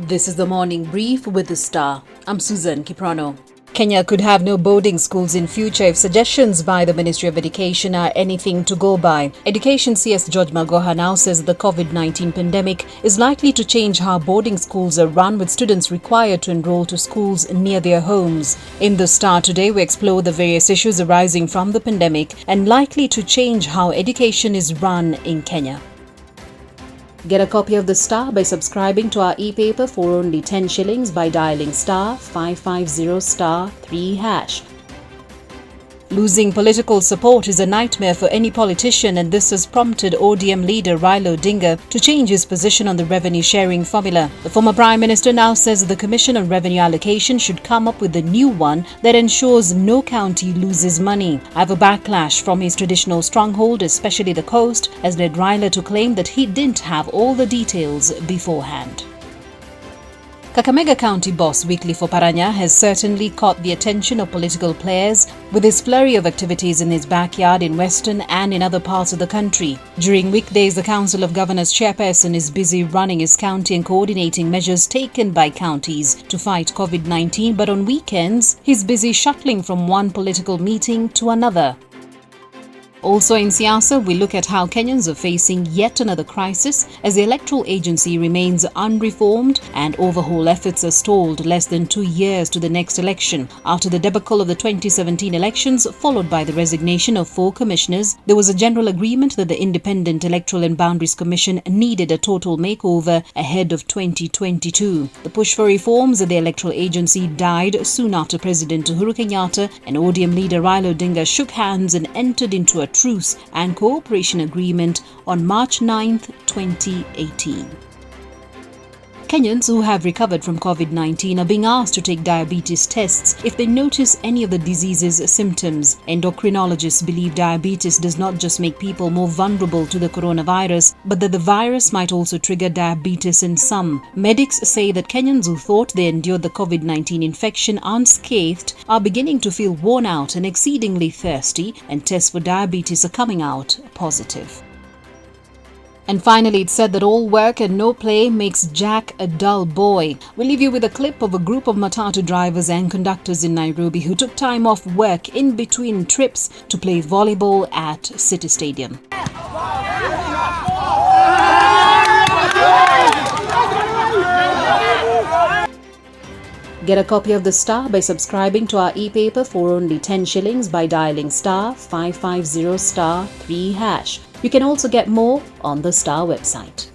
This is the morning brief with the Star. I'm Susan Kiprano. Kenya could have no boarding schools in future if suggestions by the Ministry of Education are anything to go by. Education CS George Magoha now says the Covid-19 pandemic is likely to change how boarding schools are run, with students required to enroll to schools near their homes. In the Star today, we explore the various issues arising from the pandemic and likely to change how education is run in Kenya. Get a copy of the Star by subscribing to our e-paper for only 10 shillings by dialing star 550 star 3#. Losing political support is a nightmare for any politician, and this has prompted ODM leader Raila Odinga to change his position on the revenue sharing formula. The former Prime Minister now says the Commission on Revenue Allocation should come up with a new one that ensures no county loses money. However, backlash from his traditional stronghold, especially the coast, has led Raila to claim that he didn't have all the details beforehand. Kakamega County boss Wycliffe Oparanya has certainly caught the attention of political players with his flurry of activities in his backyard in western and in other parts of the country. During weekdays, the Council of Governors chairperson is busy running his county and coordinating measures taken by counties to fight COVID-19, but on weekends, he's busy shuttling from one political meeting to another. Also in Siasa, we look at how Kenyans are facing yet another crisis as the electoral agency remains unreformed and overhaul efforts are stalled less than 2 years to the next election. After the debacle of the 2017 elections, followed by the resignation of 4 commissioners, there was a general agreement that the Independent Electoral and Boundaries Commission needed a total makeover ahead of 2022. The push for reforms at the electoral agency died soon after President Uhuru Kenyatta and ODM leader Raila Odinga shook hands and entered into a truce and cooperation agreement on March 9, 2018. Kenyans who have recovered from COVID-19 are being asked to take diabetes tests if they notice any of the disease's symptoms. Endocrinologists believe diabetes does not just make people more vulnerable to the coronavirus, but that the virus might also trigger diabetes in some. Medics say that Kenyans who thought they endured the COVID-19 infection unscathed are beginning to feel worn out and exceedingly thirsty, and tests for diabetes are coming out positive. And finally, it's said that all work and no play makes Jack a dull boy. We'll leave you with a clip of a group of matatu drivers and conductors in Nairobi who took time off work in between trips to play volleyball at City Stadium. Get a copy of the Star by subscribing to our e-paper for only 10 shillings by dialing star 550 star 3#. You can also get more on the Star website.